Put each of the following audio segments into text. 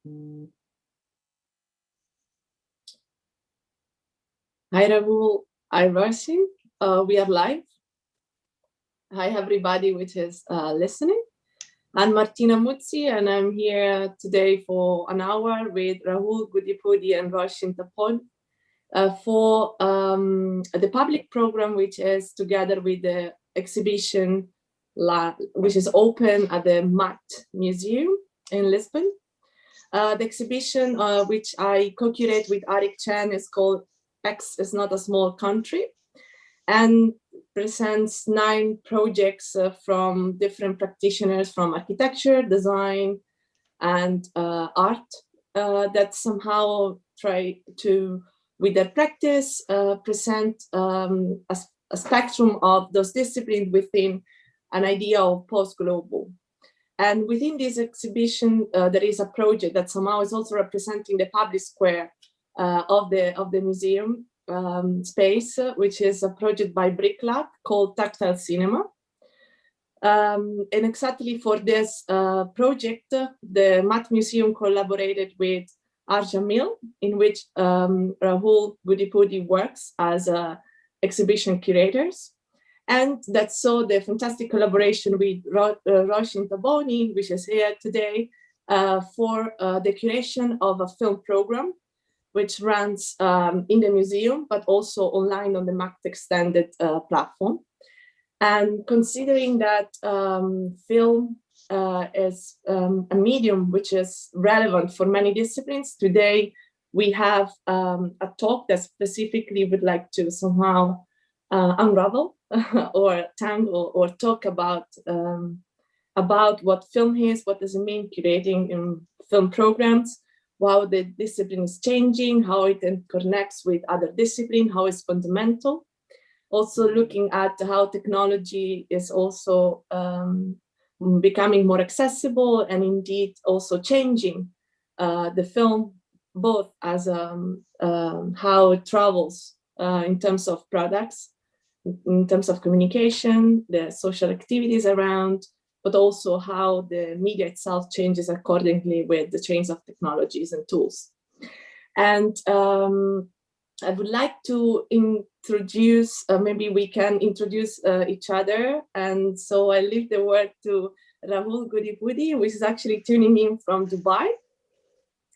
Hi, Rahul. Hi, Róisín. We are live. Hi, everybody which is listening. I'm Martina Muzi, and I'm here today for an hour with Rahul Gudipudi and Róisín Tapponi for the public program, which is together with the exhibition, which is open at the MAAT Museum in Lisbon. The exhibition, which I co-curate with Art Jameel, is called X is Not a Small Country, and presents 9 projects from different practitioners from architecture, design, and art that somehow try to, with their practice, present a spectrum of those disciplines within an idea of post-global. And within this exhibition, there is a project that somehow is also representing the public square of the museum space, which is a project by Brick Lab called Tactile Cinema. And exactly for this project, the MAAT Museum collaborated with Art Jameel, in which Rahul Gudipudi works as exhibition curators. And that saw the fantastic collaboration with Róisín Tapponi, which is here today, for the curation of a film program, which runs in the museum, but also online on the MAAT extended platform. And considering that film is a medium which is relevant for many disciplines, today we have a talk that specifically would like to somehow unravel or tangle or talk about what film is, what does it mean curating in film programs, how the discipline is changing, how it connects with other disciplines, how it's fundamental. Also looking at how technology is also becoming more accessible and indeed also changing the film, both as how it travels in terms of products, in terms of communication, the social activities around, but also how the media itself changes accordingly with the change of technologies and tools. And I would like to introduce, maybe we can introduce each other. And so I leave the word to Rahul Gudipudi, who is actually tuning in from Dubai.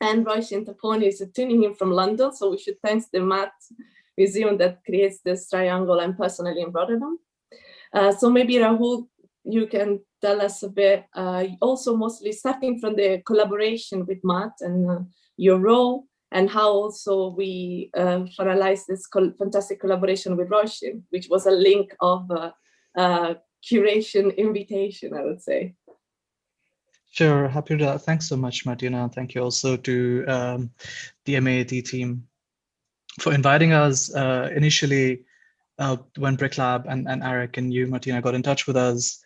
And Róisín Tapponi is tuning in from London. So we should thank the MAAT Museum that creates this triangle I'm personally in Rotterdam. So maybe Rahul, you can tell us a bit, also mostly starting from the collaboration with MAAT and your role, and how also we finalized this fantastic collaboration with Róisín, which was a link of curation invitation, I would say. Sure, happy to. Thanks so much, Martina. Thank you also to the MAAT team for inviting us. Initially, when Brick Lab and Eric and you, Martina, got in touch with us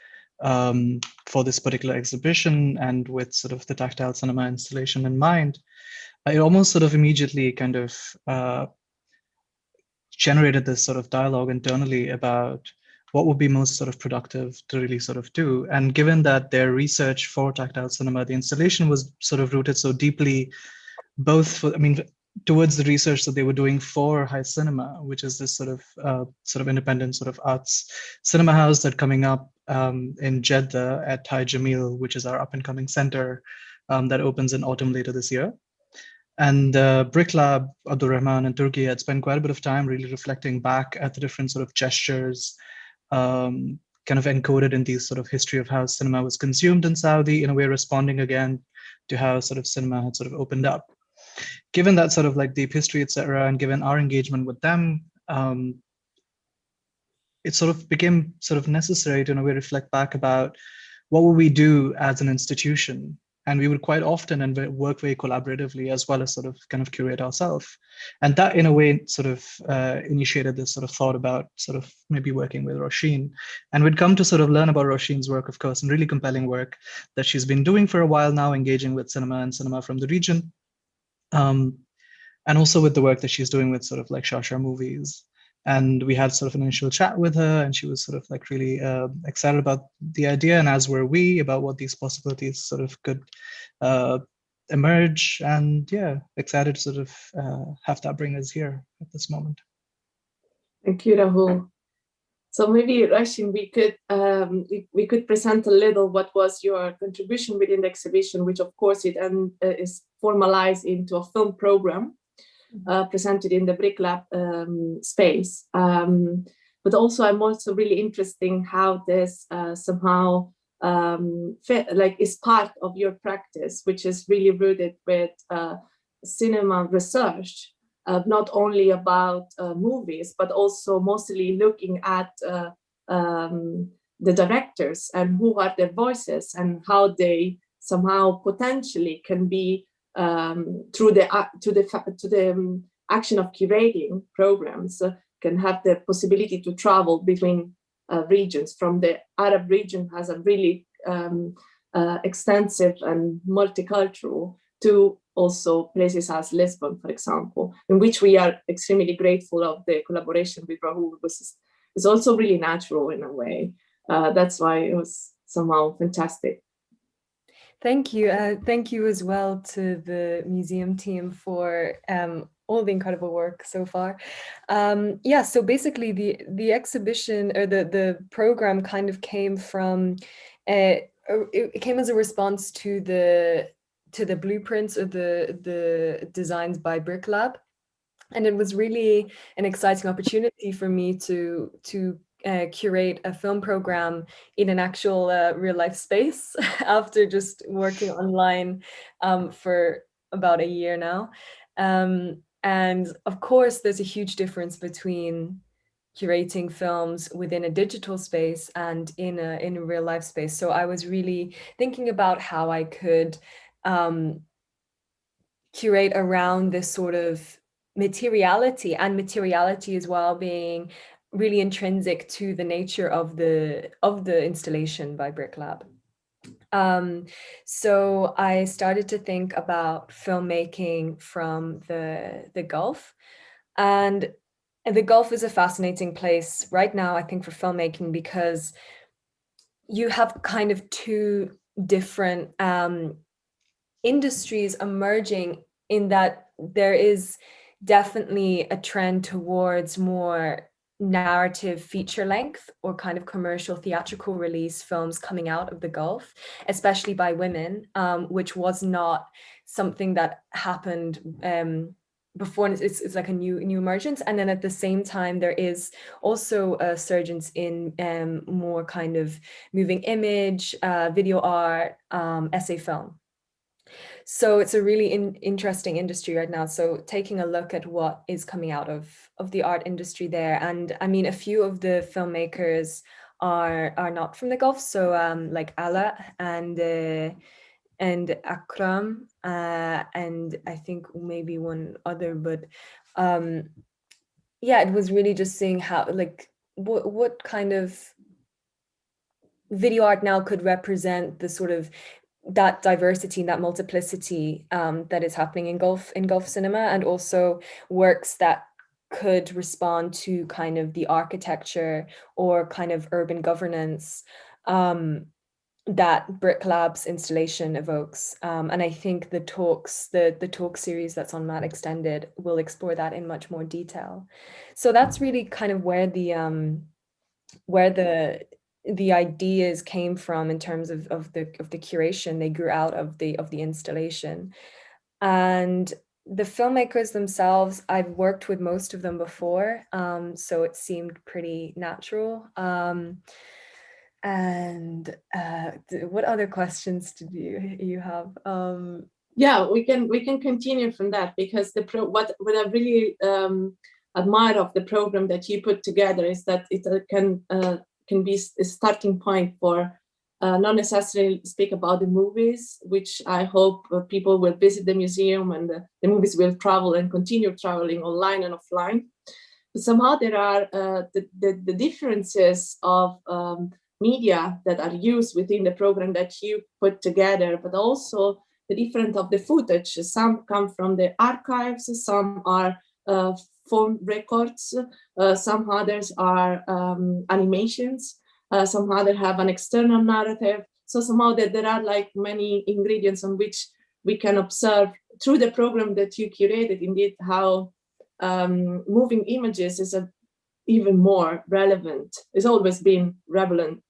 for this particular exhibition and with sort of the tactile cinema installation in mind, it almost sort of immediately kind of generated this sort of dialogue internally about what would be most sort of productive to really sort of do. And given that their research for tactile cinema, the installation was sort of rooted so deeply, both for, I mean, towards the research that they were doing for High Cinema, which is this sort of independent sort of arts cinema house that coming up in Jeddah at Art Jameel, which is our up and coming center that opens in autumn later this year. And Brick Lab, Abdul Rahman and Turkey had spent quite a bit of time really reflecting back at the different sort of gestures kind of encoded in these sort of history of how cinema was consumed in Saudi, in a way responding again to how sort of cinema had sort of opened up. Given that sort of like deep history, etc., and given our engagement with them, it sort of became sort of necessary to in a way reflect back about what would we do as an institution. And we would quite often and work very collaboratively as well as sort of kind of curate ourselves. And that in a way sort of initiated this sort of thought about sort of maybe working with Róisín. And we'd come to sort of learn about Róisín's work, of course, and really compelling work that she's been doing for a while now, engaging with cinema and cinema from the region. And also with the work that she's doing with sort of like Shasha movies. And we had sort of an initial chat with her, and she was sort of like really excited about the idea, and as were we, about what these possibilities sort of could emerge, and yeah, excited to sort of have that bring us here at this moment. Thank you, Rahul. So maybe, Róisín, we could present a little what was your contribution within the exhibition, which of course it is formalized into a film program presented in the Brick Lab space. But also, I'm also really interested in how this somehow is part of your practice, which is really rooted with cinema research. Not only about movies, but also mostly looking at the directors and who are their voices and how they somehow potentially can be through the action of curating programs can have the possibility to travel between regions. From the Arab region has a really extensive and multicultural to also places as Lisbon, for example, in which we are extremely grateful of the collaboration with Rahul, which is also really natural in a way. That's why it was somehow fantastic. Thank you. Thank you as well to the museum team for all the incredible work so far. Yeah, so basically the exhibition or the program kind of came from, it came as a response to the blueprints or the designs by Brick Lab. And it was really an exciting opportunity for me to curate a film program in an actual real life space after just working online for about a year now. And of course, there's a huge difference between curating films within a digital space and in a real life space. So I was really thinking about how I could curate around this sort of materiality, and materiality as well being really intrinsic to the nature of the installation by Brick Lab. So I started to think about filmmaking from the Gulf, and the Gulf is a fascinating place right now, I think, for filmmaking, because you have kind of two different industries emerging, in that there is definitely a trend towards more narrative feature length or kind of commercial theatrical release films coming out of the Gulf, especially by women, which was not something that happened before. It's like a new emergence. And then at the same time, there is also a surge in more kind of moving image, video art, essay film. So it's a really interesting industry right now. So taking a look at what is coming out of the art industry there. And I mean, a few of the filmmakers are not from the Gulf. So like Ala and Akram, and I think maybe one other, but yeah, it was really just seeing how, like, what kind of video art now could represent the sort of that diversity and that multiplicity that is happening in Gulf cinema, and also works that could respond to kind of the architecture or kind of urban governance that Brick Lab's installation evokes. And I think the talk series that's on MAAT Extended will explore that in much more detail. So that's really kind of where the ideas came from in terms of the curation. They grew out of the installation. And the filmmakers themselves, I've worked with most of them before, so it seemed pretty natural. And what other questions did you have? Yeah, we can continue from that, because what I really admire of the program that you put together is that it can be a starting point for not necessarily speak about the movies, which I hope people will visit the museum and the movies will travel and continue traveling online and offline. But somehow there are the differences of media that are used within the program that you put together, but also the difference of the footage. Some come from the archives, some are phone records, some others are animations, some others have an external narrative. So somehow there are like many ingredients on which we can observe through the program that you curated, indeed, how moving images is even more relevant. It's always been relevant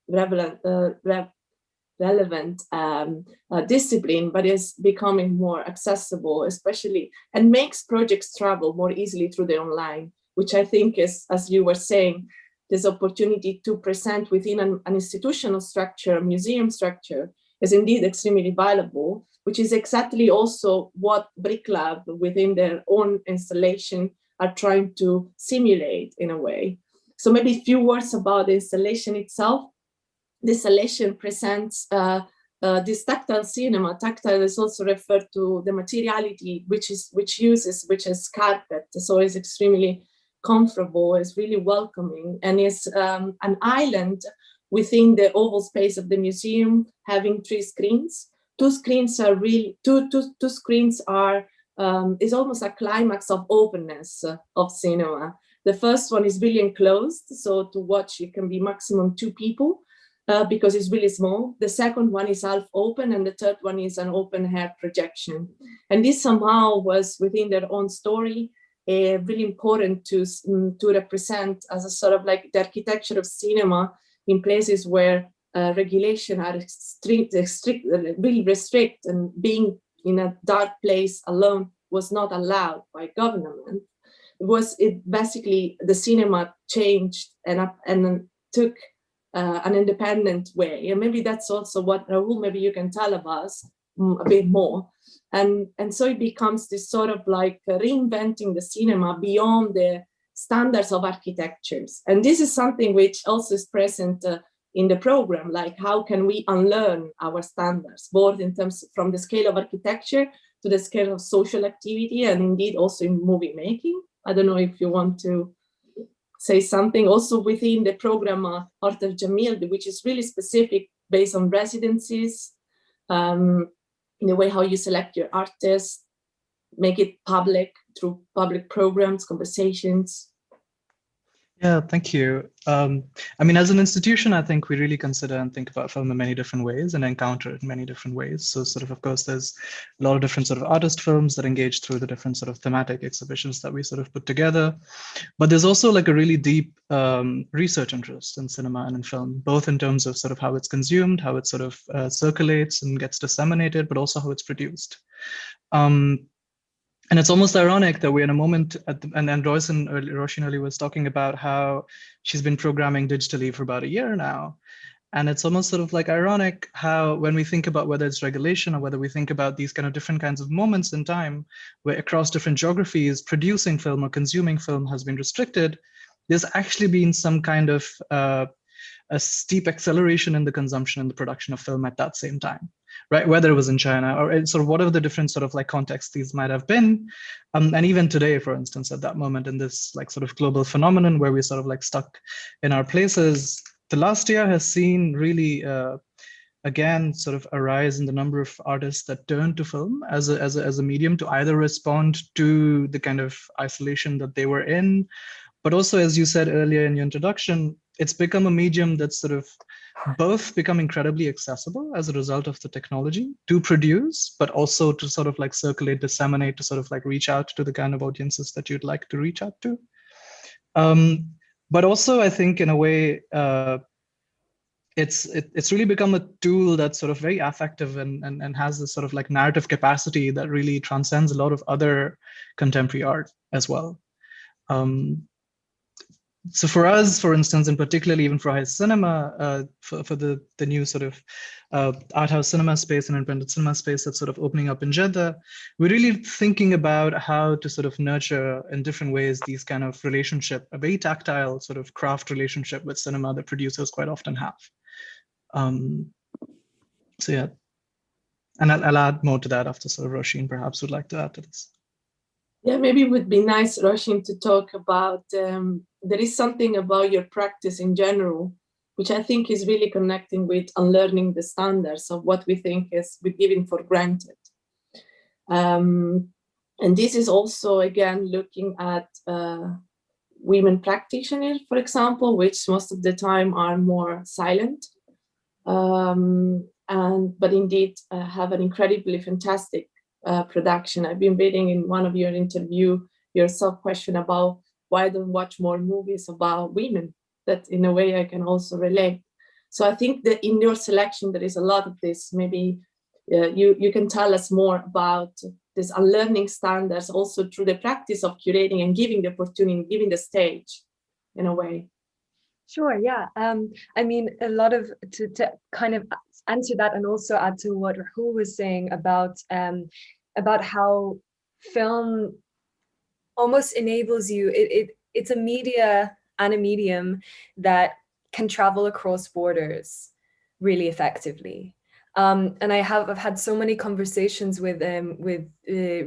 discipline, but is becoming more accessible, especially, and makes projects travel more easily through the online, which I think is, as you were saying, this opportunity to present within an institutional structure, a museum structure, is indeed extremely valuable, which is exactly also what Bricklab within their own installation are trying to simulate in a way. So maybe a few words about the installation itself. The installation presents this tactile cinema. Tactile is also referred to the materiality which is carpet. So it's extremely comfortable, it's really welcoming, and is an island within the oval space of the museum, having 3 screens. 2 screens are really, two screens are, is almost a climax of openness of cinema. The first one is really enclosed, so to watch it can be maximum 2 people because it's really small. The second one is half open, and the third one is an open air projection. And this somehow was within their own story, really important to represent as a sort of like the architecture of cinema in places where regulation are really restrict, and being in a dark place alone was not allowed by government. Basically the cinema changed and took an independent way, and maybe that's also what Rahul, maybe you can tell us a bit more. And so it becomes this sort of like reinventing the cinema beyond the standards of architectures. And this is something which also is present in the program, like how can we unlearn our standards, both in terms from the scale of architecture to the scale of social activity, and indeed also in movie making. I don't know if you want to say something also within the program Art Jameel, which is really specific based on residencies, in the way how you select your artists, make it public through public programs, conversations. Yeah, thank you. I mean, as an institution, I think we really consider and think about film in many different ways and encounter it in many different ways. So sort of course, there's a lot of different sort of artist films that engage through the different sort of thematic exhibitions that we sort of put together. But there's also like a really deep research interest in cinema and in film, both in terms of sort of how it's consumed, how it sort of circulates and gets disseminated, but also how it's produced. And it's almost ironic that we're in a moment, and Róisín earlier was talking about how she's been programming digitally for about a year now. And it's almost sort of like ironic how when we think about whether it's regulation or whether we think about these kind of different kinds of moments in time where across different geographies, producing film or consuming film has been restricted, there's actually been some kind of a steep acceleration in the consumption and the production of film at that same time, right? Whether it was in China or sort of whatever the different sort of like contexts these might have been. And even today, for instance, at that moment in this like sort of global phenomenon where we're sort of like stuck in our places, the last year has seen really, again, sort of a rise in the number of artists that turn to film as a medium to either respond to the kind of isolation that they were in, but also, as you said earlier in your introduction, it's become a medium that's sort of both become incredibly accessible as a result of the technology to produce, but also to sort of like circulate, disseminate, to sort of like reach out to the kind of audiences that you'd like to reach out to. But also, I think in a way, it's really become a tool that's sort of very affective and has this sort of like narrative capacity that really transcends a lot of other contemporary art as well. So for us, for instance, and particularly even for high cinema, for the new sort of art house cinema space and independent cinema space that's sort of opening up in Jeddah, we're really thinking about how to sort of nurture in different ways these kind of relationship, a very tactile sort of craft relationship with cinema that producers quite often have. So yeah, and I'll add more to that after sort of Róisín perhaps would like to add to this. Yeah, maybe it would be nice, Róisín, to talk about, there is something about your practice in general, which I think is really connecting with unlearning the standards of what we think is we're given for granted. And this is also, again, looking at women practitioners, for example, which most of the time are more silent, but indeed have an incredibly fantastic production. I've been reading in one of your interview yourself question about why I don't watch more movies about women. That in a way I can also relate. So I think that in your selection there is a lot of this. Maybe you can tell us more about this unlearning standards also through the practice of curating and giving the opportunity, giving the stage in a way. Sure, yeah. I mean, a lot of, to kind of answer that and also add to what Rahul was saying about how film almost enables you, it's a media and a medium that can travel across borders really effectively. And I've had so many conversations with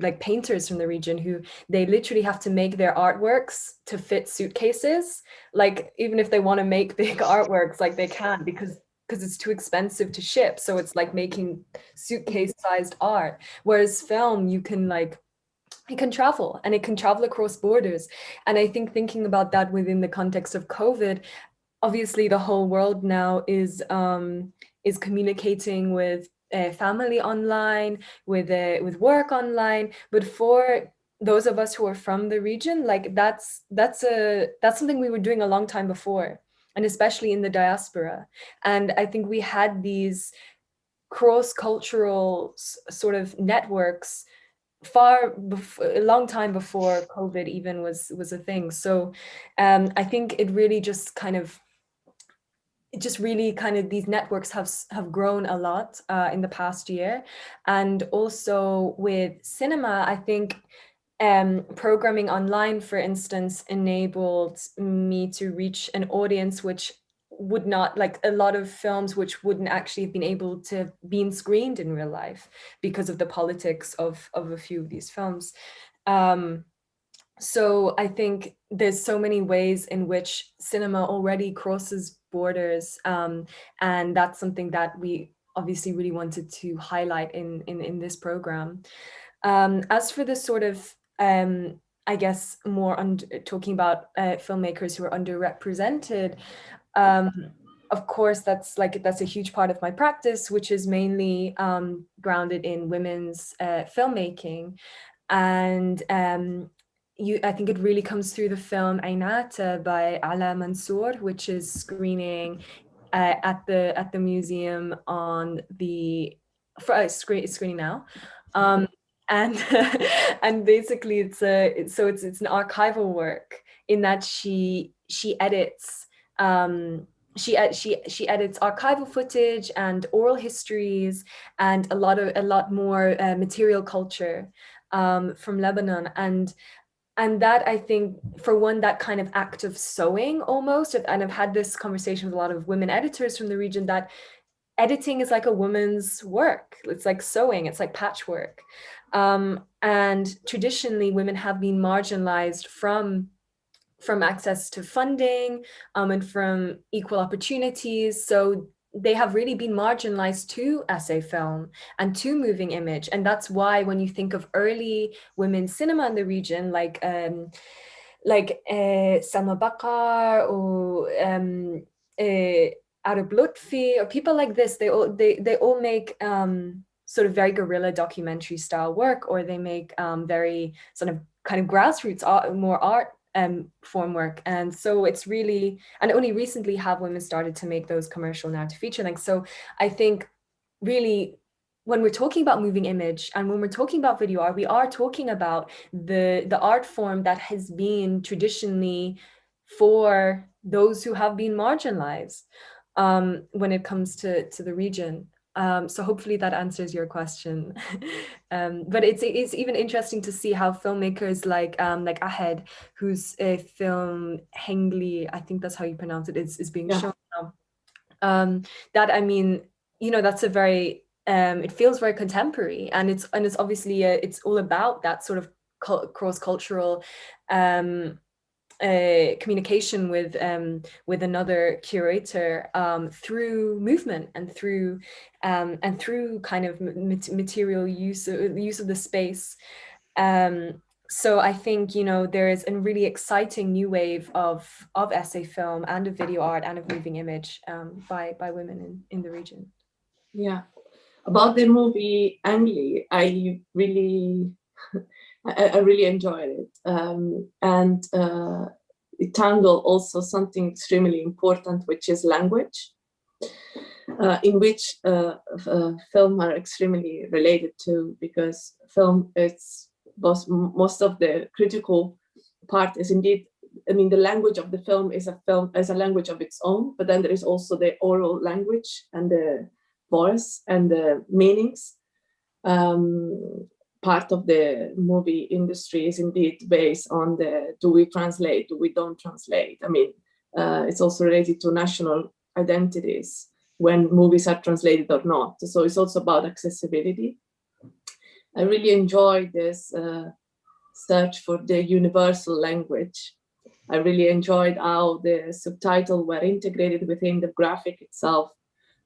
like painters from the region who they literally have to make their artworks to fit suitcases. Like even if they want to make big artworks, like they can't because it's too expensive to ship. So it's like making suitcase-sized art. Whereas film, you can like, it can travel and it can travel across borders. And I think thinking about that within the context of COVID, obviously the whole world now is communicating with family online, with work online. But for those of us who are from the region, like that's something we were doing a long time before, and especially in the diaspora. And I think we had these cross-cultural sort of networks a long time before COVID even was a thing. So I think it really just kind of these networks have grown a lot in the past year. And also with cinema, I think programming online, for instance, enabled me to reach an audience which would not, like a lot of films which wouldn't actually have been able to have been screened in real life because of the politics of a few of these films. So I think there's so many ways in which cinema already crosses borders, and that's something that we obviously really wanted to highlight in this program. As for the sort of I guess more talking about filmmakers who are underrepresented, of course that's a huge part of my practice, which is mainly grounded in women's filmmaking. And I think it really comes through the film MAAT by Ala Mansour, which is screening at the museum on the screening now. And and basically it's an archival work in that she edits she edits archival footage and oral histories and a lot more material culture from Lebanon. And that, I think, for one, that kind of act of sewing almost, and I've had this conversation with a lot of women editors from the region, that editing is like a woman's work. It's like sewing, it's like patchwork. And traditionally, women have been marginalized from access to funding and from equal opportunities. So they have really been marginalized to essay film and to moving image. And that's why when you think of early women's cinema in the region, like Salma Bakar or Arab Lutfi or people like this, they all make sort of very guerrilla documentary style work, or they make very sort of kind of grassroots art, more art form work. And so it's really, and only recently have women started to make those commercial narrative feature lengths. So I think really when we're talking about moving image and when we're talking about video art, we are talking about the art form that has been traditionally for those who have been marginalized when it comes to the region. So hopefully that answers your question. But it's even interesting to see how filmmakers like Ahed, whose film Hengli, I think that's how you pronounce it, is being shown now. That, I mean, you know, that's a very it feels very contemporary, and it's obviously it's all about that sort of cross-cultural communication with another curator through movement and through kind of material use of the space. So I think, you know, there is a really exciting new wave of essay film and of video art and of moving image by women in the region. Yeah, About the movie Angli, I really enjoyed it, and it tangled also something extremely important, which is language, in which film are extremely related to, because film is most of the critical part is indeed, I mean, the language of the film is a language of its own, but then there is also the oral language and the voice and the meanings. Part of the movie industry is indeed based on the do we translate, do we don't translate. I mean, it's also related to national identities when movies are translated or not. So it's also about accessibility. I really enjoyed this search for the universal language. I really enjoyed how the subtitles were integrated within the graphic itself,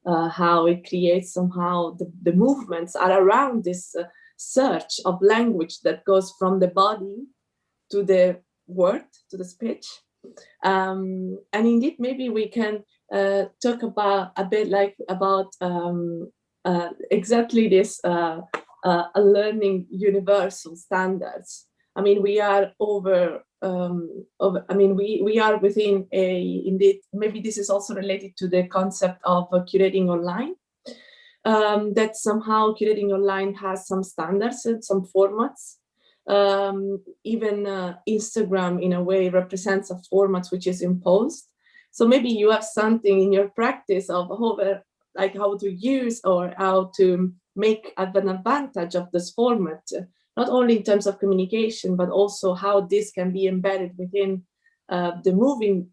how it creates somehow the movements are around this search of language that goes from the body to the word, to the speech. And indeed, maybe we can talk about a bit like about exactly this learning universal standards. I mean, we are I mean, we are within indeed, maybe this is also related to the concept of curating online, that somehow curating online has some standards and some formats. Even Instagram in a way represents a format which is imposed. So maybe you have something in your practice of like how to use or how to make an advantage of this format, not only in terms of communication, but also how this can be embedded within the movie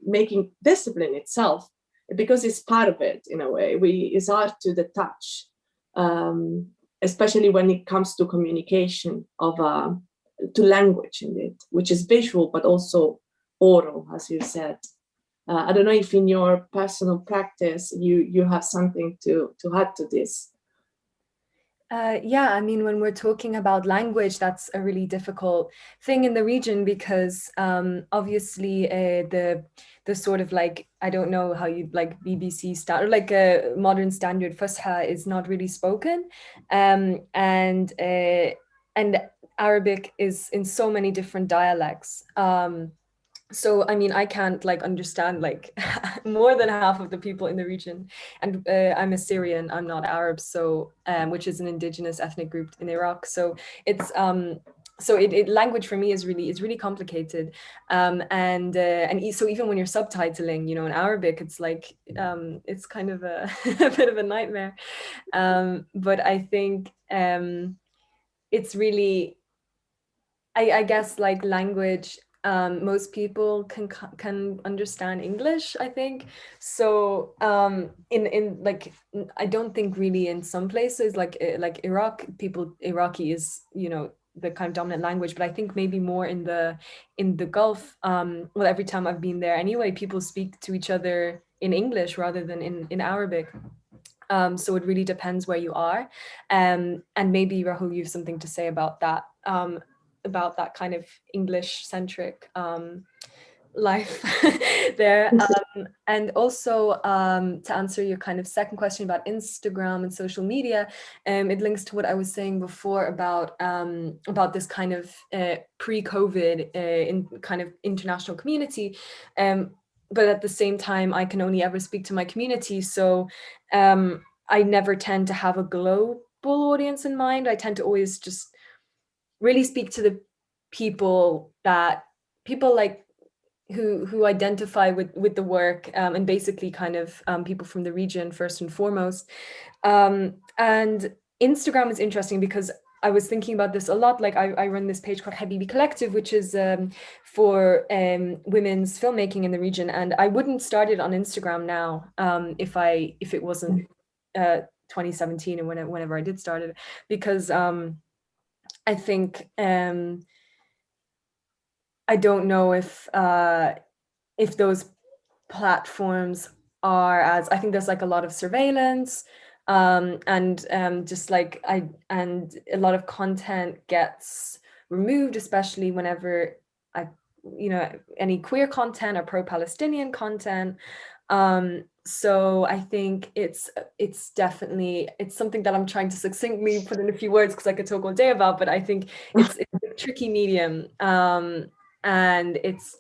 making discipline itself, because it's part of it in a way. It's art to the touch, especially when it comes to communication of to language indeed, which is visual but also oral, as you said. I don't know if in your personal practice you have something to add to this. Yeah, I mean, when we're talking about language, that's a really difficult thing in the region because obviously the sort of like, I don't know how you'd like BBC standard, like a modern standard Fusha is not really spoken, and Arabic is in so many different dialects. So, I mean, I can't like understand like more than half of the people in the region. And I'm Assyrian, I'm not Arab, so which is an indigenous ethnic group in Iraq. So it's so language for me is really complicated. So even when you're subtitling, you know, in Arabic, it's like it's kind of a, a bit of a nightmare. But I think it's really, I guess like language, most people can understand English, I think. So in like, I don't think really in some places like Iraqi is, you know, the kind of dominant language, but I think maybe more in the Gulf, well, every time I've been there anyway, people speak to each other in English rather than in Arabic. So it really depends where you are. And maybe Rahul, you have something to say about that kind of English-centric life there. And also to answer your kind of second question about Instagram and social media, it links to what I was saying before about this kind of pre-COVID in kind of international community. But at the same time, I can only ever speak to my community. So I never tend to have a global audience in mind. I tend to always just really speak to the people like who identify with the work, and basically kind of people from the region first and foremost. And Instagram is interesting because I was thinking about this a lot. Like I run this page called Habibi Collective, which is for women's filmmaking in the region. And I wouldn't start it on Instagram now if it wasn't 2017 and whenever I did start it, because I think I don't know if those platforms are as, I think there's like a lot of surveillance, and just like and a lot of content gets removed, especially whenever you know, any queer content or pro-Palestinian content. So I think it's definitely, it's something that I'm trying to succinctly put in a few words, because I could talk all day about, but I think it's a tricky medium, and it's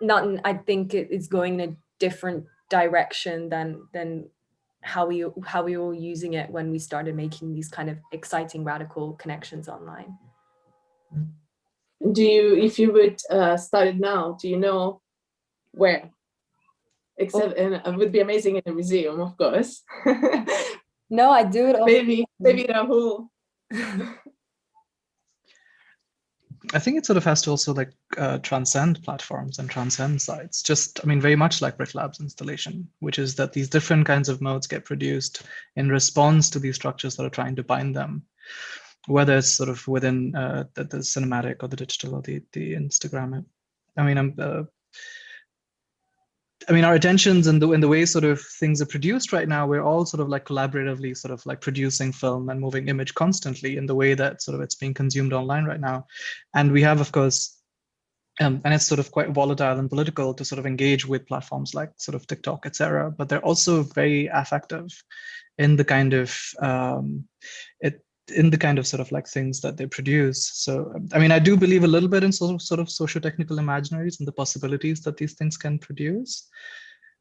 not, I think it's going in a different direction than how we were using it when we started making these kind of exciting radical connections online. Do you, if you would start it now, do you know where? Except, and it would be amazing in a museum, of course. No, I do it. Maybe Rahul. I think it sort of has to also like transcend platforms and transcend sites. Just, I mean, very much like Bricklab's installation, which is that these different kinds of modes get produced in response to these structures that are trying to bind them, whether it's sort of within the cinematic or the digital or the Instagram. I mean, our attentions and in the way sort of things are produced right now, we're all sort of like collaboratively sort of like producing film and moving image constantly in the way that sort of it's being consumed online right now. And we have, of course, and it's sort of quite volatile and political to sort of engage with platforms like sort of TikTok, etc. But they're also very affective in the kind of in the kind of sort of like things that they produce. So, I mean, I do believe a little bit in sort of socio-technical imaginaries and the possibilities that these things can produce.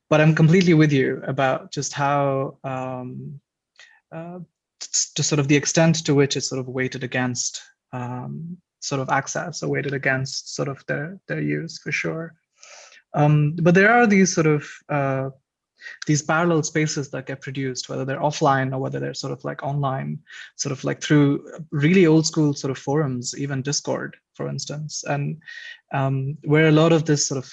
But I'm completely with you about just how, to sort of the extent to which it's sort of weighted against sort of access or weighted against sort of their use, for sure. But there are these sort of these parallel spaces that get produced, whether they're offline or whether they're sort of like online, sort of like through really old school sort of forums, even Discord, for instance, and where a lot of this sort of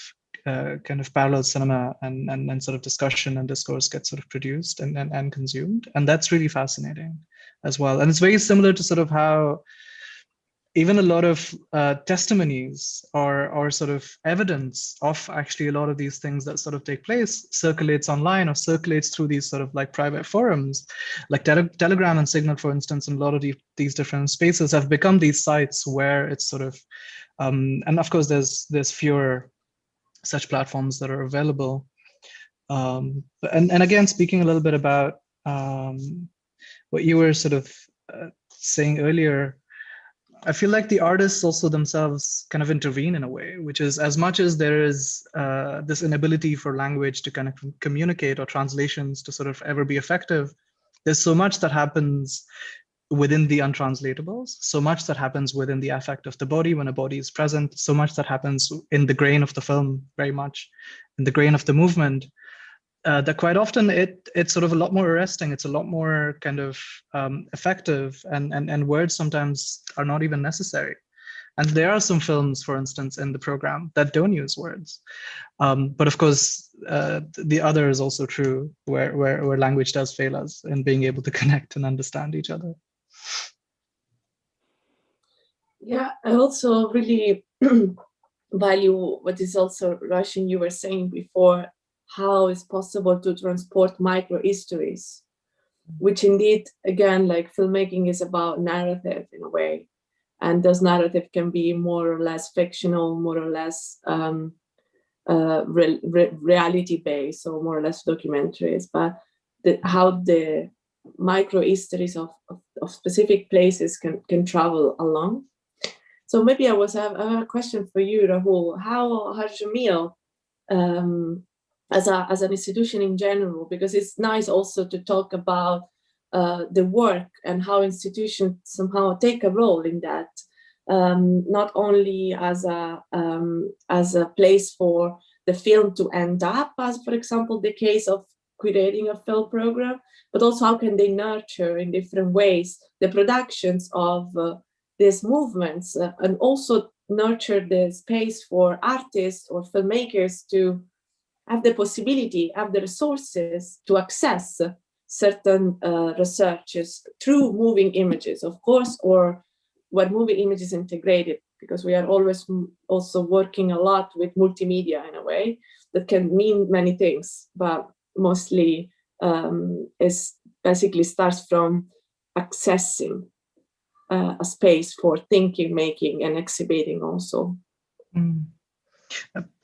kind of parallel cinema and sort of discussion and discourse gets sort of produced and consumed. And that's really fascinating as well. And it's very similar to sort of how even a lot of testimonies or sort of evidence of actually a lot of these things that sort of take place circulates online or circulates through these sort of like private forums, like Telegram and Signal, for instance, and a lot of these different spaces have become these sites where it's sort of, and of course there's fewer such platforms that are available. And again, speaking a little bit about what you were sort of saying earlier, I feel like the artists also themselves kind of intervene in a way, which is as much as there is this inability for language to kind of communicate or translations to sort of ever be effective, there's so much that happens within the untranslatables, so much that happens within the affect of the body when a body is present, so much that happens in the grain of the film, very much in the grain of the movement. That quite often it's sort of a lot more arresting. It's a lot more kind of effective, and words sometimes are not even necessary. And there are some films, for instance, in the program that don't use words. But of course, the other is also true, where language does fail us in being able to connect and understand each other. Yeah, I also really value what is also, Róisín, you were saying before, how it's possible to transport micro-histories, which indeed, again, like filmmaking is about narrative in a way. And those narrative can be more or less fictional, more or less reality-based, or more or less documentaries. But how the micro-histories of specific places can travel along. So maybe I have a question for you, Rahul. How Art Jameel, as an institution in general, because it's nice also to talk about the work and how institutions somehow take a role in that, not only as a place for the film to end up, as for example the case of curating a film program, but also how can they nurture in different ways the productions of these movements, and also nurture the space for artists or filmmakers to have the possibility, have the resources to access certain researches through moving images, of course, or where moving images integrated, because we are always also working a lot with multimedia in a way that can mean many things, but mostly is basically starts from accessing a space for thinking, making, and exhibiting also.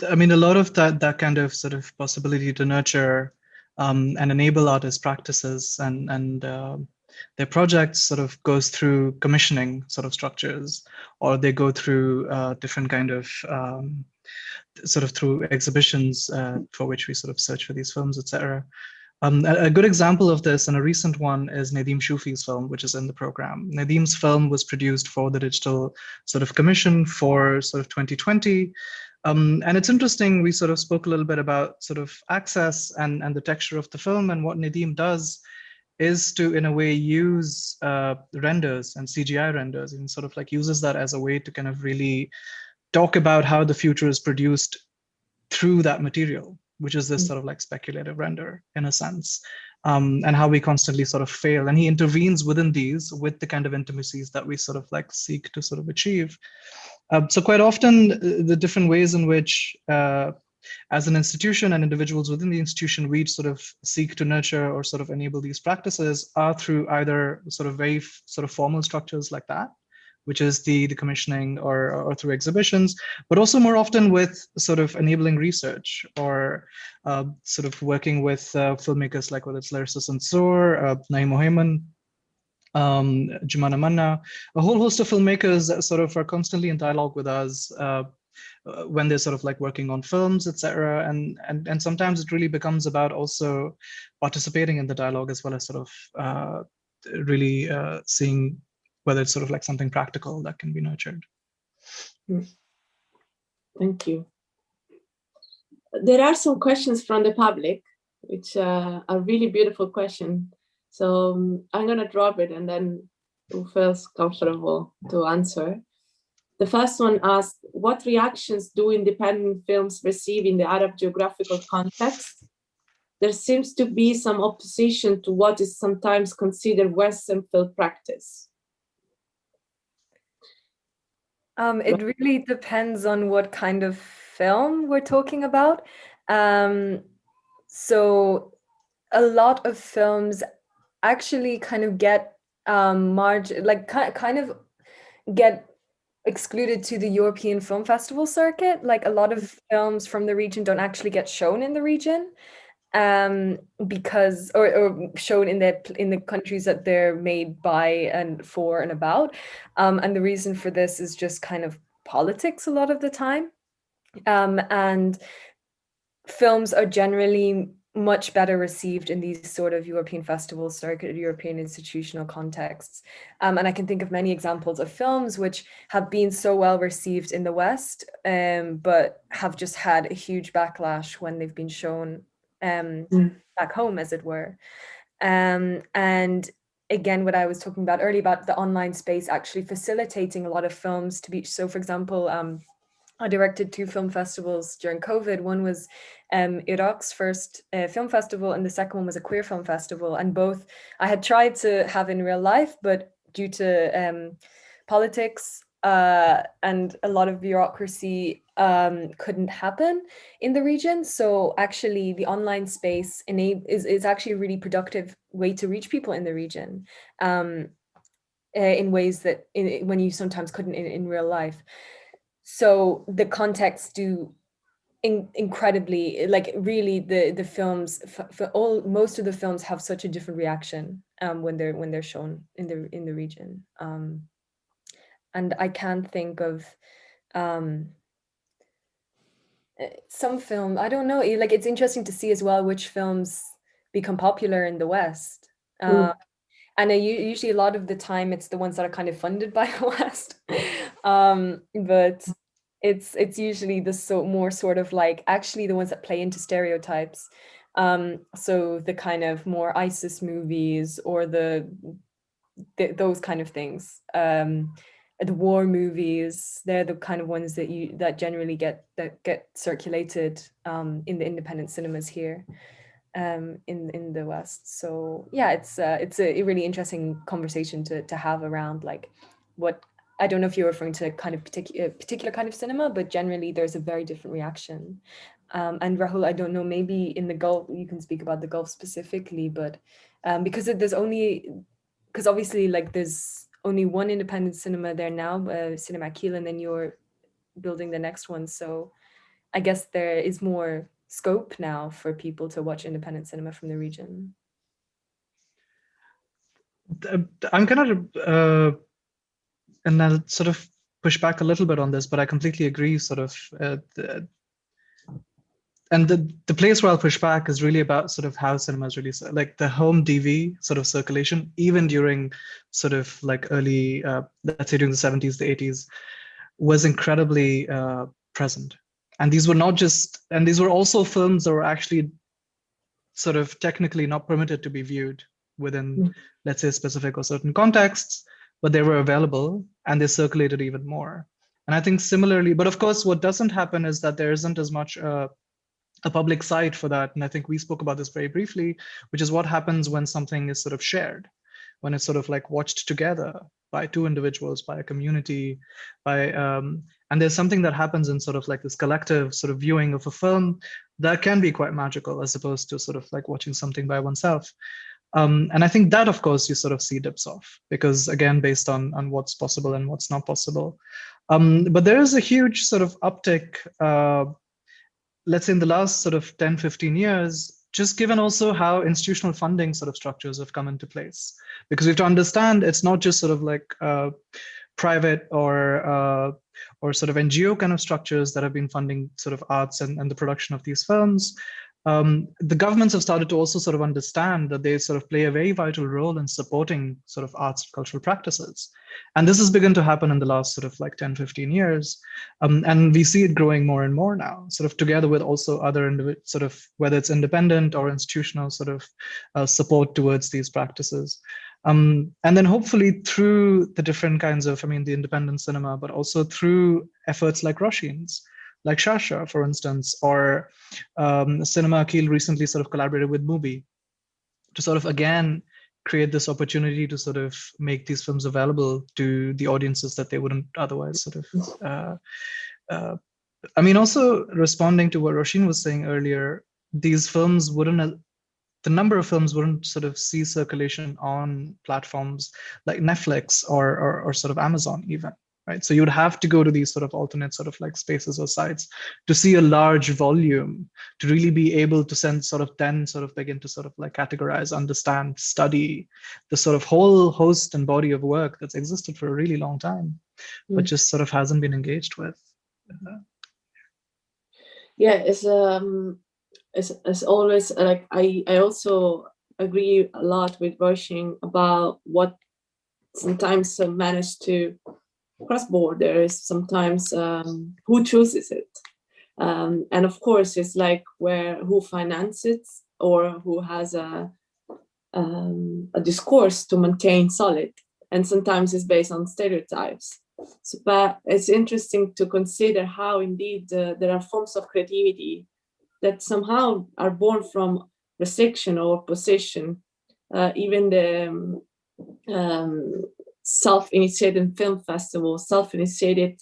I mean, a lot of that kind of sort of possibility to nurture and enable artist practices and their projects sort of goes through commissioning sort of structures, or they go through different kind of sort of through exhibitions for which we sort of search for these films, etc. A good example of this, and a recent one, is Nadeem Shoufi's film, which is in the program. Nadeem's film was produced for the digital sort of commission for sort of 2020. And it's interesting, we sort of spoke a little bit about sort of access and the texture of the film, and what Nadeem does is to, in a way, use renders and CGI renders, and sort of like uses that as a way to kind of really talk about how the future is produced through that material, which is this sort of like speculative render in a sense, and how we constantly sort of fail. And he intervenes within these with the kind of intimacies that we sort of like seek to sort of achieve. So quite often the different ways in which as an institution and individuals within the institution, we sort of seek to nurture or sort of enable these practices are through either sort of very sort of formal structures like that, which is the commissioning, or through exhibitions, but also more often with sort of enabling research, or sort of working with filmmakers like whether it's Larissa Sansour, Naeem Mohaiman, Jumana Manna, a whole host of filmmakers that sort of are constantly in dialogue with us when they're sort of like working on films, etc. And sometimes it really becomes about also participating in the dialogue, as well as sort of really seeing whether it's sort of like something practical that can be nurtured. Thank you. There are some questions from the public, which are really beautiful questions. So I'm going to drop it, and then who feels comfortable to answer. The first one asked, what reactions do independent films receive in the Arab geographical context? There seems to be some opposition to what is sometimes considered Western film practice. It really depends on what kind of film we're talking about. So a lot of films actually kind of get kind of get excluded to the European Film Festival circuit. Like a lot of films from the region don't actually get shown in the region, because or shown in the countries that they're made by and for and about. And the reason for this is just kind of politics a lot of the time. And films are generally much better received in these sort of European festival circuit, European institutional contexts. And I can think of many examples of films which have been so well received in the West, but have just had a huge backlash when they've been shown back home, as it were. And again, what I was talking about earlier about the online space actually facilitating a lot of films to be, so for example, I directed 2 film festivals during COVID. One was Iraq's first film festival, and the second one was a queer film festival. And both I had tried to have in real life, but due to politics and a lot of bureaucracy, couldn't happen in the region. So actually the online space is actually a really productive way to reach people in the region in ways that when you sometimes couldn't in real life. So the contexts do incredibly, like really the films most of the films have such a different reaction when they're shown in the region. And I can't think of some film, I don't know, like it's interesting to see as well which films become popular in the West. And usually a lot of the time it's the ones that are kind of funded by the West. But it's usually the more sort of like actually the ones that play into stereotypes. So the kind of more ISIS movies, or those kind of things. The war movies, they're the kind of ones that generally get circulated in the independent cinemas here. In the West. So yeah, it's a really interesting conversation to have around like what, I don't know if you're referring to kind of particular kind of cinema, but generally there's a very different reaction. And Rahul, I don't know, maybe in the Gulf you can speak about the Gulf specifically, but because obviously like there's only one independent cinema there now, Cinema Kiel, and then you're building the next one. So I guess there is more scope now for people to watch independent cinema from the region. I'm gonna and I'll sort of push back a little bit on this, but I completely agree. Sort of, and the place where I'll push back is really about sort of how cinema is really like the home DV sort of circulation, even during sort of like early, let's say during the 70s, the 80s, was incredibly present. And these were not just, and these were also films that were actually sort of technically not permitted to be viewed within, let's say, specific or certain contexts, but they were available and they circulated even more. And I think similarly, but of course, what doesn't happen is that there isn't as much a public site for that. And I think we spoke about this very briefly, which is what happens when something is sort of shared, when it's sort of like watched together by two individuals, by a community, by and there's something that happens in sort of like this collective sort of viewing of a film that can be quite magical, as opposed to sort of like watching something by oneself. And I think that, of course, you sort of see dips off, because again, based on what's possible and what's not possible. But there is a huge sort of uptick, let's say in the last sort of 10, 15 years, just given also how institutional funding sort of structures have come into place. Because we have to understand it's not just sort of like private or sort of NGO kind of structures that have been funding sort of arts and the production of these films. The governments have started to also sort of understand that they sort of play a very vital role in supporting sort of arts and cultural practices. And this has begun to happen in the last sort of like 10, 15 years. And we see it growing more and more now, sort of together with also other sort of, whether it's independent or institutional sort of support towards these practices. And then hopefully through the different kinds of, I mean, the independent cinema, but also through efforts like Róisín's, like Shasha, for instance, or Cinema Akil recently sort of collaborated with MOVIMENTO to sort of, again, create this opportunity to sort of make these films available to the audiences that they wouldn't otherwise sort of, I mean, also responding to what Róisín was saying earlier, these films wouldn't, the number of films wouldn't sort of see circulation on platforms like Netflix or sort of Amazon even. Right, so you would have to go to these sort of alternate sort of like spaces or sites to see a large volume, to really be able to then begin to sort of like categorize, understand, study the sort of whole host and body of work that's existed for a really long time, but just sort of hasn't been engaged with. Yeah, it's always like I also agree a lot with Róisín about what sometimes managed to cross borders, sometimes who chooses it, and of course it's like who finances it or who has a discourse to maintain solid, and sometimes it's based on stereotypes. So, but it's interesting to consider how indeed there are forms of creativity that somehow are born from restriction or opposition, even the self-initiated film festival, self-initiated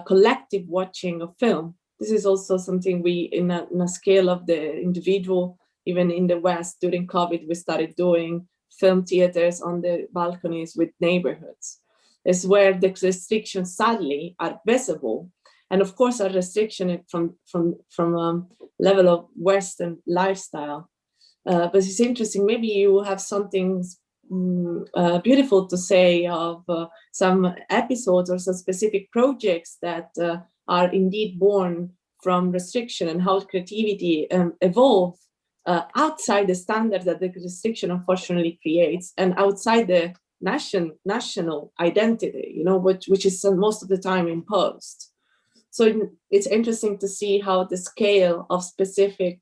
collective watching of film. This is also something we, in a scale of the individual, even in the West during COVID, we started doing film theaters on the balconies with neighborhoods. It's where the restrictions sadly are visible. And of course, a restriction from level of Western lifestyle. But it's interesting, maybe you have something beautiful to say of some episodes or some specific projects that are indeed born from restriction, and how creativity evolve outside the standards that the restriction unfortunately creates, and outside the national identity, you know, which is most of the time imposed. So it's interesting to see how the scale of specific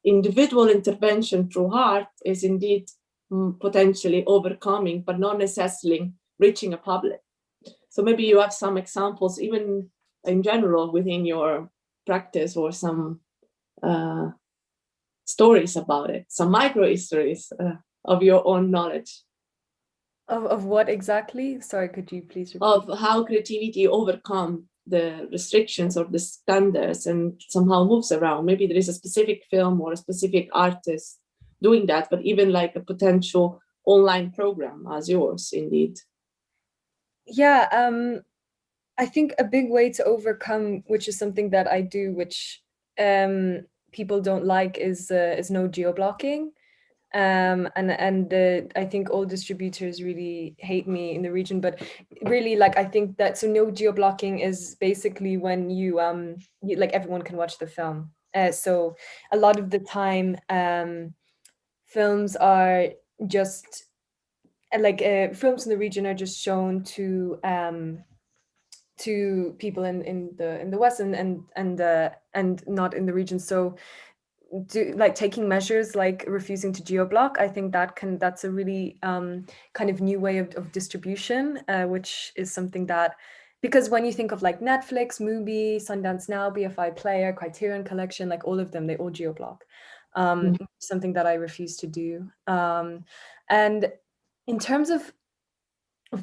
individual intervention through art is indeed potentially overcoming, but not necessarily reaching a public. So maybe you have some examples, even in general within your practice, or some stories about it, some micro histories of your own knowledge. Of what exactly? Sorry, could you please repeat? Of how creativity overcome the restrictions or the standards and somehow moves around. Maybe there is a specific film or a specific artist doing that, but even like a potential online program as yours, indeed. Yeah, I think a big way to overcome, which is something that I do, which people don't like, is no geo-blocking. I think all distributors really hate me in the region, but really, like, I think that, so no geo-blocking is basically when you like, everyone can watch the film. So a lot of the time, films are just like films in the region are just shown to people in the West and not in the region. So like taking measures like refusing to geo-block, I think that's a really kind of new way of distribution, which is something that, because when you think of like Netflix, Mubi, Sundance Now, BFI Player, Criterion Collection, like all of them, they all geo-block. Something that I refuse to do. And in terms of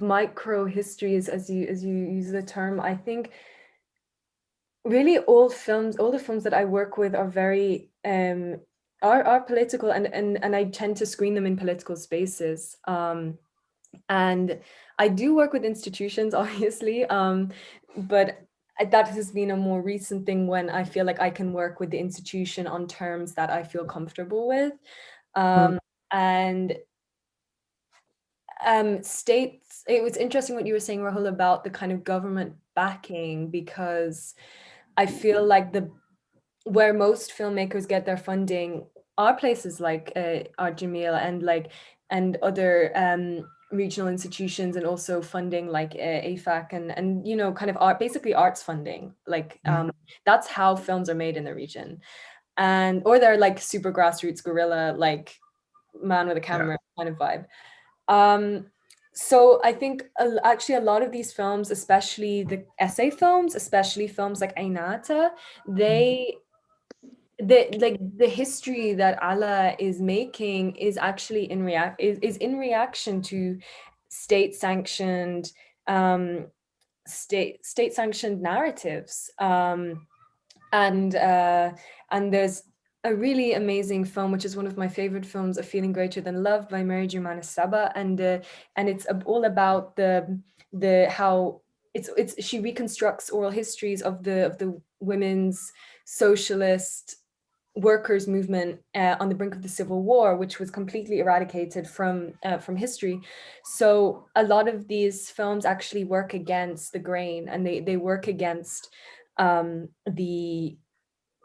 micro histories, as you use the term, I think really all the films that I work with are very are political, and I tend to screen them in political spaces. And I do work with institutions, obviously, but that has been a more recent thing, when I feel like I can work with the institution on terms that I feel comfortable with. And states, it was interesting what you were saying, Rahul, about the kind of government backing, because I feel like where most filmmakers get their funding are places like Art Jameel and other regional institutions, and also funding like AFAC and you know, kind of art, basically arts funding. Like that's how films are made in the region, or they're like super grassroots guerrilla, like man with a camera kind of vibe. So I think actually a lot of these films, especially the essay films, especially films like Ainata, the history that Allah is making is actually in reaction to state sanctioned narratives. And there's a really amazing film, which is one of my favorite films, A Feeling Greater Than Love by Mary Germanis Saba, and it's all about the how she reconstructs oral histories of the women's socialist workers movement on the brink of the Civil War, which was completely eradicated from history. So a lot of these films actually work against the grain, and they work against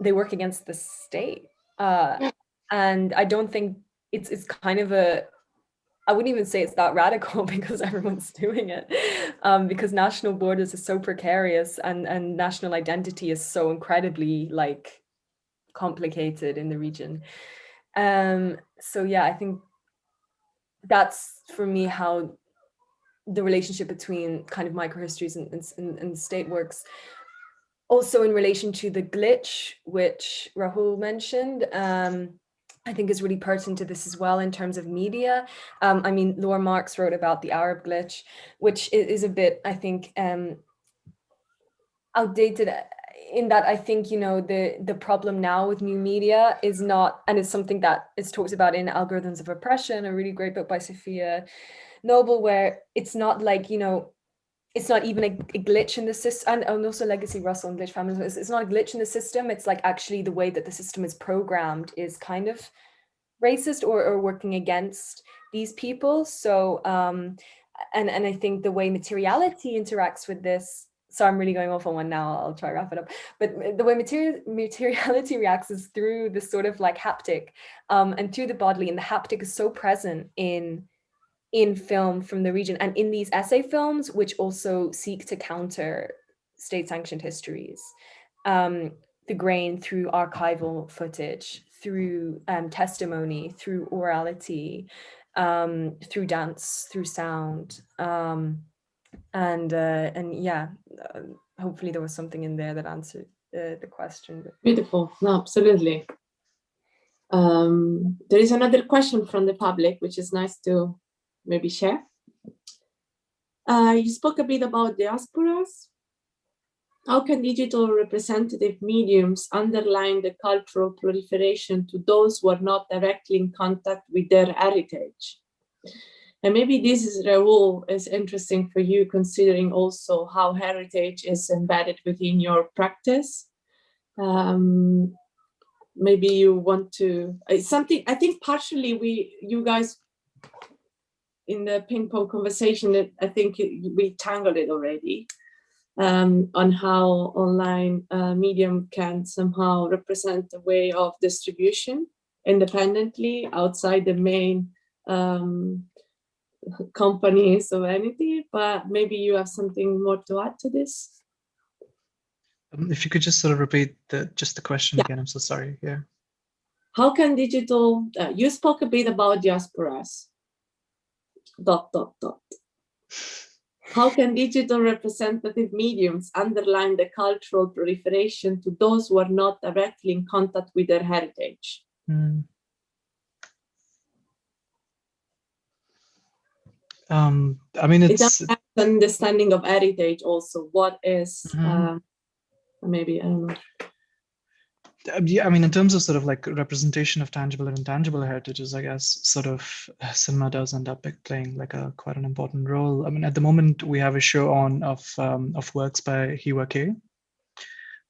they work against the state. And I don't think it's kind of I wouldn't even say it's that radical, because everyone's doing it, because national borders is so precarious, and national identity is so incredibly like complicated in the region. So yeah, I think that's for me how the relationship between kind of microhistories and state works. Also in relation to the glitch, which Rahul mentioned, I think is really pertinent to this as well in terms of media. I mean, Laura Marks wrote about the Arab glitch, which is a bit, I think, outdated, in that I think, you know, the problem now with new media is not, and it's something that is talked about in Algorithms of Oppression, a really great book by Sophia Noble, where it's not like, you know, it's not even a glitch in the system, and also Legacy Russell and glitch feminism, it's not a glitch in the system, it's like actually the way that the system is programmed is kind of racist or working against these people. So and I think the way materiality interacts with this, so I'm really going off on one now, I'll try to wrap it up, but the way materiality reacts is through this sort of like haptic, and through the bodily, and the haptic is so present in film from the region, and in these essay films, which also seek to counter state-sanctioned histories, the grain through archival footage, through testimony, through orality, through dance, through sound, and yeah, hopefully there was something in there that answered the question. Beautiful. No, absolutely. There is another question from the public, which is nice to maybe share. You spoke a bit about diasporas. How can digital representative mediums underline the cultural proliferation to those who are not directly in contact with their heritage? And maybe this is, Rahul, is interesting for you, considering also how heritage is embedded within your practice. Maybe you want to, something, I think partially you guys, in the ping pong conversation, that I think we tangled it already, on how online medium can somehow represent a way of distribution independently outside the main companies of anything, but maybe you have something more to add to this. If you could just sort of repeat just the question again, I'm so sorry. Yeah. How can digital, you spoke a bit about diasporas, ... How can digital representative mediums underline the cultural proliferation to those who are not directly in contact with their heritage? I mean, it's an understanding of heritage also. What is, maybe, I don't know. Yeah, I mean, in terms of sort of like representation of tangible and intangible heritages, I guess sort of cinema does end up playing like quite an important role. I mean, at the moment we have a show on of works by Hiwa K.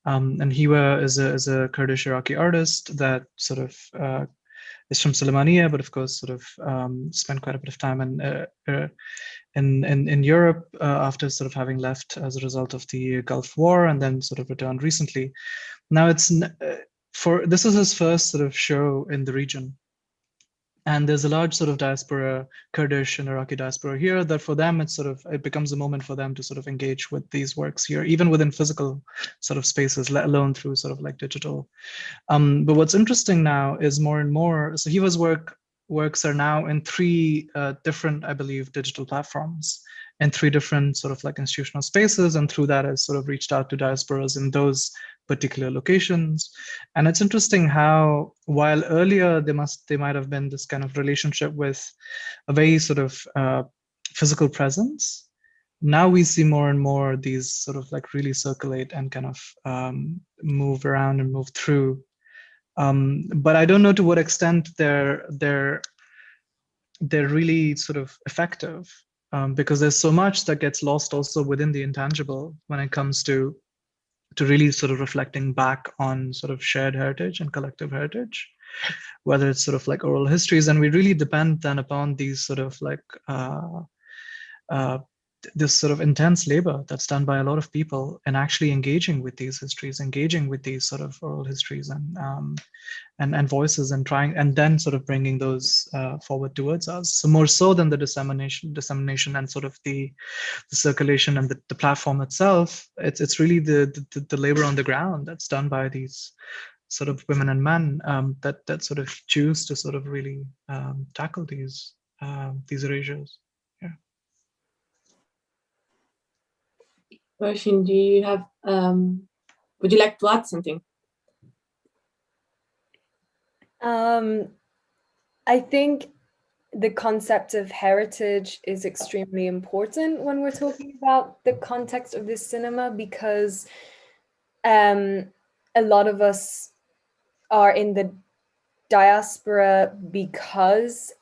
And Hiwa is a Kurdish Iraqi artist that sort of is from Suleimania, but of course sort of spent quite a bit of time in Europe after sort of having left as a result of the Gulf War, and then sort of returned recently. Now this is his first sort of show in the region. And there's a large sort of diaspora, Kurdish and Iraqi diaspora here, that for them, it becomes a moment for them to sort of engage with these works here, even within physical sort of spaces, let alone through sort of like digital. But what's interesting now is more and more, so Hiwa's works are now in 3 different, I believe, digital platforms, and 3 different sort of like institutional spaces, and through that has sort of reached out to diasporas in those particular locations. And it's interesting how, while earlier they might have been this kind of relationship with a very sort of physical presence, now we see more and more these sort of like really circulate and kind of move around and move through. But I don't know to what extent they're really sort of effective, because there's so much that gets lost also within the intangible when it comes to really sort of reflecting back on sort of shared heritage and collective heritage, whether it's sort of like oral histories. And we really depend then upon these sort of like this sort of intense labor that's done by a lot of people in actually engaging with these histories, engaging with these sort of oral histories and voices, and trying, and then sort of bringing those forward towards us. So more so than the dissemination and sort of the circulation and the platform itself, it's really the labor on the ground that's done by these sort of women and men that sort of choose to sort of really tackle these erasures. Yeah. Róisín, do you have, would you like to add something? I think the concept of heritage is extremely important when we're talking about the context of this cinema, because a lot of us are in the diaspora because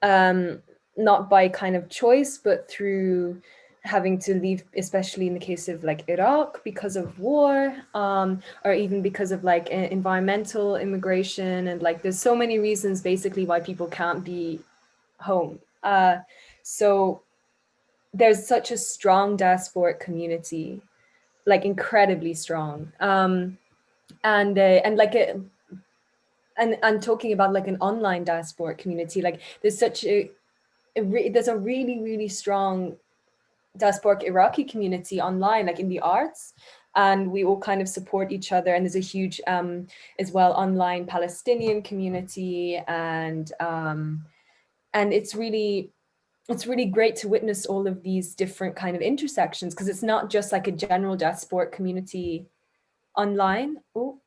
not by kind of choice, but through having to leave, especially in the case of like Iraq, because of war, or even because of like environmental immigration, and like there's so many reasons basically why people can't be home. So there's such a strong diasporic community, like incredibly strong, and like and talking about like an online diasporic community, like there's such there's a really strong diasporic Iraqi community online, like in the arts, and we all kind of support each other. And there's a huge as well online Palestinian community, and it's really great to witness all of these different kind of intersections, because it's not just like a general diasporic community online. Oh,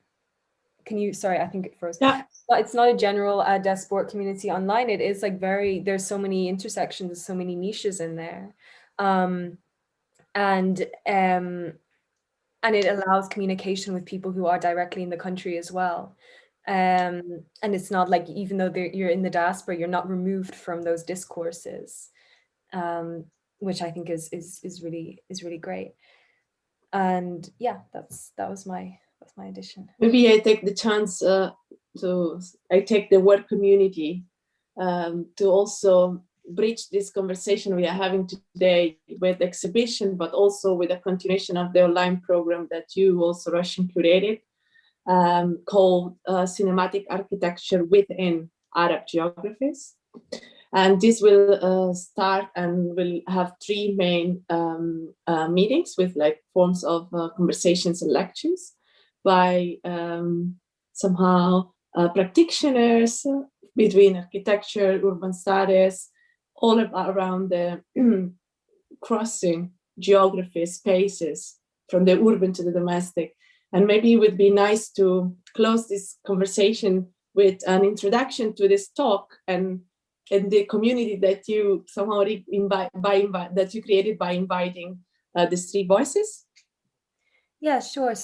can you, sorry, I think it froze. Yeah. It's not a general diasporic community online. It is like there's so many intersections, so many niches in there. And it allows communication with people who are directly in the country as well. And it's not like, even though you're in the diaspora, you're not removed from those discourses, which I think is really great. And yeah, that was my addition. Maybe I take the chance I take the word community to also bridge this conversation we are having today with exhibition, but also with a continuation of the online program that you also, Róisín, curated, called Cinematic Architecture Within Arab Geographies. And this will start and will have 3 main meetings with like forms of conversations and lectures by somehow practitioners between architecture, urban studies, all around the crossing geography spaces from the urban to the domestic. And maybe it would be nice to close this conversation with an introduction to this talk and the community that you somehow that you created by inviting these 3 voices. Yeah, sure.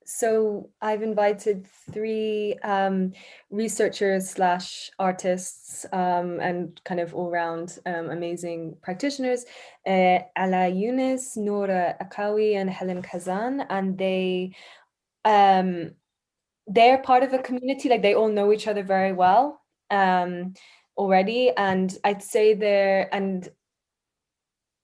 So I've invited 3 researchers / artists and kind of all-round amazing practitioners, Ala Yunus, Noura Akawi, and Helen Kazan, and they're part of a community. Like, they all know each other very well already, and I'd say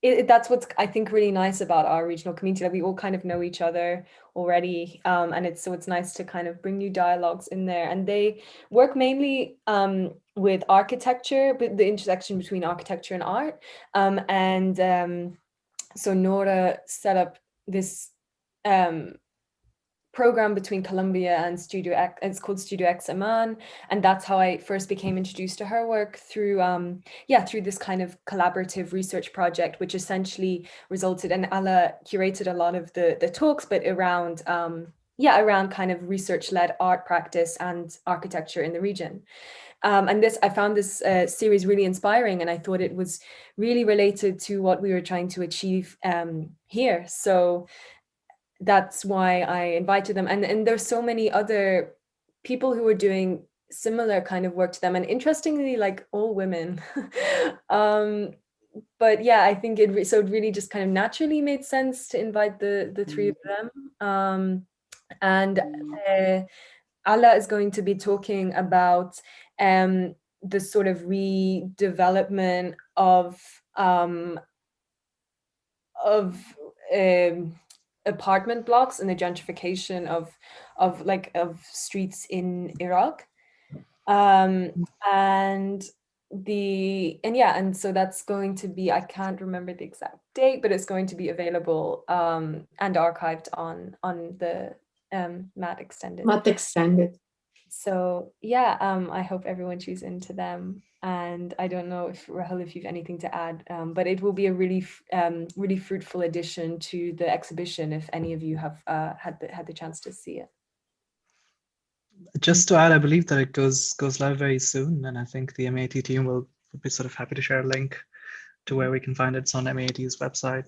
that's what's, I think, really nice about our regional community, that we all kind of know each other already, and it's nice to kind of bring new dialogues in there. And they work mainly with architecture, but the intersection between architecture and art. So Nora set up this program between Columbia and Studio X. It's called Studio X Amman, and that's how I first became introduced to her work, through this kind of collaborative research project, which essentially resulted in Ala curated a lot of the talks, but around kind of research-led art practice and architecture in the region. And I found this series really inspiring, and I thought it was really related to what we were trying to achieve here. So that's why I invited them. And there's so many other people who are doing similar kind of work to them, and interestingly, like, all women. But yeah, I think it really just kind of naturally made sense to invite the 3 of them. And Ala is going to be talking about the sort of redevelopment of apartment blocks and the gentrification of streets in Iraq, and so that's going to be, I can't remember the exact date, but it's going to be available and archived on the MAAT extended. So yeah, I hope everyone tunes into them. And I don't know if, Rahul, if you've anything to add, but it will be a really fruitful addition to the exhibition if any of you have had the chance to see it. Just to add, I believe that it goes live very soon, and I think the MAAT team will be sort of happy to share a link to where we can find it. It's on MAAT's website,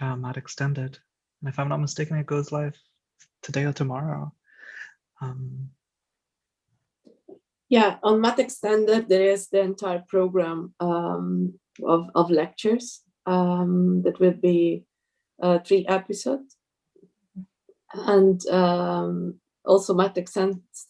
MAAT Extended. And if I'm not mistaken, it goes live today or tomorrow. Yeah, on MAAT Extended, there is the entire program of lectures that will be 3 episodes. And also MAAT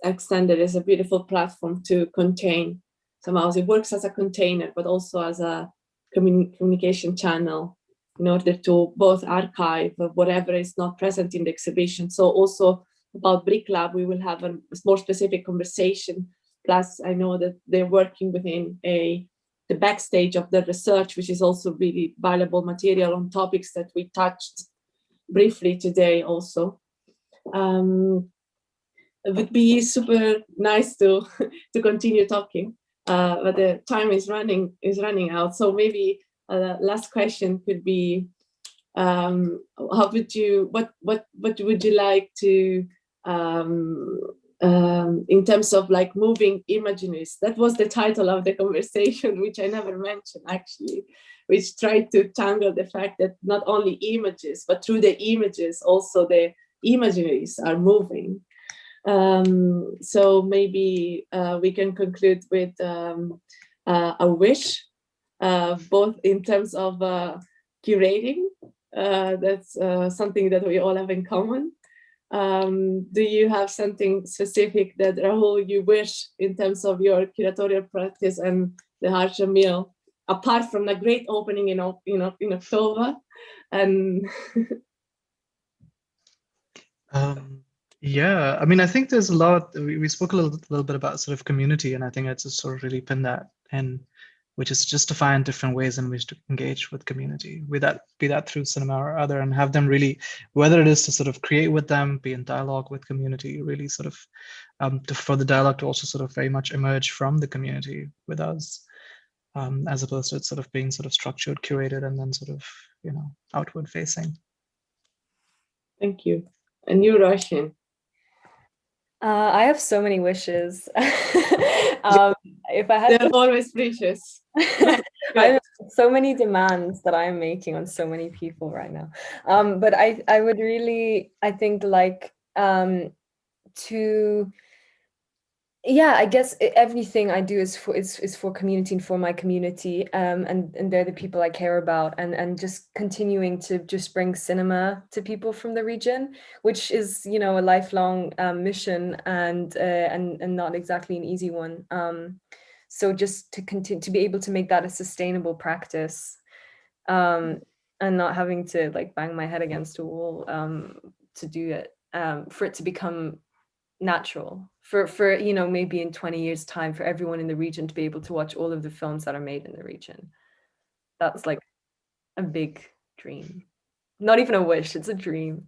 Extended is a beautiful platform to contain. Somehow it works as a container, but also as a communication channel in order to both archive whatever is not present in the exhibition. So also about Brick Lab, we will have a more specific conversation. Plus, I know that they're working within the backstage of the research, which is also really valuable material on topics that we touched briefly today also. It would be super nice to continue talking, but the time is running out. So maybe last question could be, what would you like to in terms of like moving imaginaries? That was the title of the conversation, which I never mentioned actually, which tried to tangle the fact that not only images, but through the images also the imaginaries are moving. So maybe we can conclude with a wish, both in terms of curating. That's something that we all have in common. Do you have something specific that, Rahul, you wish in terms of your curatorial practice and the Art Jameel, apart from the great opening in October? And yeah, I mean, I think there's a lot. We spoke a little bit about sort of community, and I think it's just sort of really pin that in, which is just to find different ways in which to engage with community, be that through cinema or other, and have them really, whether it is to sort of create with them, be in dialogue with community, really sort of for the dialogue to also sort of very much emerge from the community with us, as opposed to it sort of being sort of structured, curated, and then sort of, you know, outward facing. Thank you. And you, Róisín? I have so many wishes. If I had They're always precious. I have so many demands that I'm making on so many people right now. But I would really, I think, like to, yeah, I guess everything I do is for community and for my community, and they're the people I care about, and just continuing to just bring cinema to people from the region, which is, you know, a lifelong mission, and not exactly an easy one. So just to continue to be able to make that a sustainable practice, and not having to like bang my head against a wall to do it, for it to become natural, for you know, maybe in 20 years time, for everyone in the region to be able to watch all of the films that are made in the region. That's like a big dream. Not even a wish, it's a dream.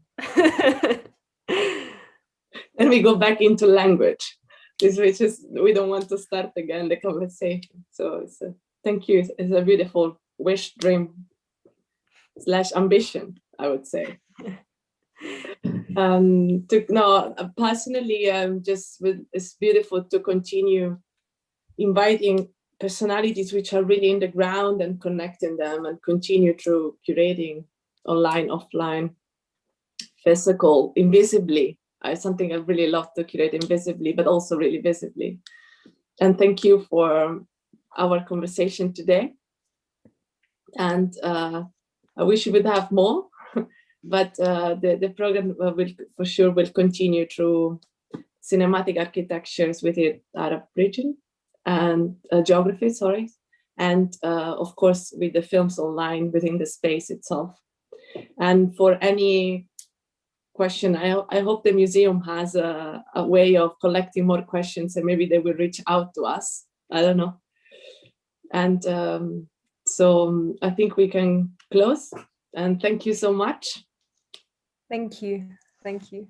And we go back into language, which is, we don't want to start again the conversation. So it's thank you. It's a beautiful wish, dream / ambition, I would say. Personally, it's beautiful to continue inviting personalities which are really in the ground and connecting them, and continue through curating online, offline, physical, invisibly. Something I really love to curate invisibly, but also really visibly. And thank you for our conversation today. And I wish we would have more, but the program will continue through cinematic architectures within Arab region and geography, sorry. And of course, with the films online within the space itself. And for any question, I hope the museum has a way of collecting more questions, and maybe they will reach out to us. I don't know. And so I think we can close. And thank you so much. Thank you. Thank you.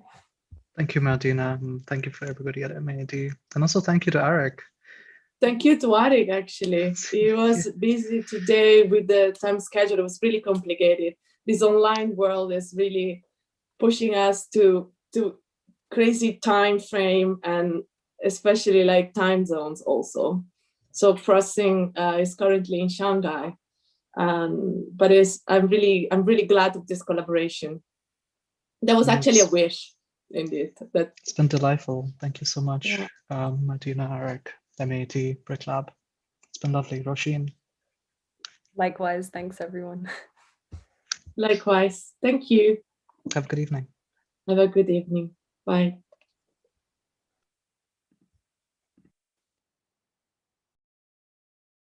Thank you, Martina. And thank you for everybody at MAAT. And also thank you to Arik. Thank you to Arik, actually. He was busy today with the time schedule. It was really complicated. This online world is really pushing us to crazy time frame, and especially like time zones also. So Frosting is currently in Shanghai, but I'm really glad of this collaboration. That was actually a wish, indeed. It's been delightful. Thank you so much, yeah. Martina, Arik, MAAT, Brick Lab. It's been lovely. Róisín. Likewise, thanks everyone. Likewise, thank you. Have a good evening. Have a good evening. Bye.